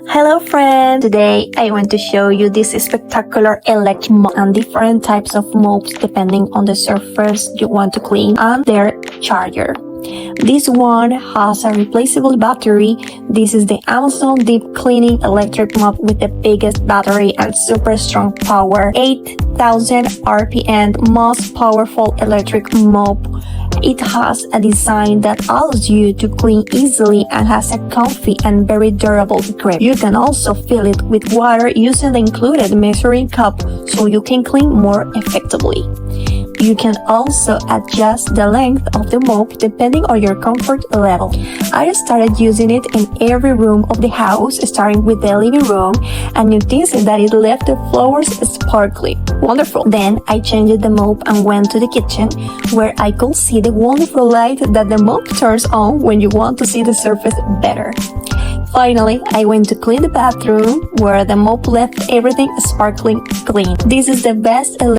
Hello friends! Today I want to show you this spectacular electric mop and different types of mops depending on the surface you want to clean and their charger. This one has a replaceable battery. This is the Amazon Deep Cleaning Electric Mop with the biggest battery and super strong power. 8,000 RPM, most powerful electric mop. It has a design that allows you to clean easily and has a comfy and very durable grip. You can also fill it with water using the included measuring cup so you can clean more effectively. You can also adjust the length of the mop depending on your comfort level. I started using it in every room of the house, starting with the living room, and noticed that it left the floors sparkling. Wonderful! Then I changed the mop and went to the kitchen, where I could see the wonderful light that the mop turns on when you want to see the surface better. Finally, I went to clean the bathroom, where the mop left everything sparkling clean. This is the best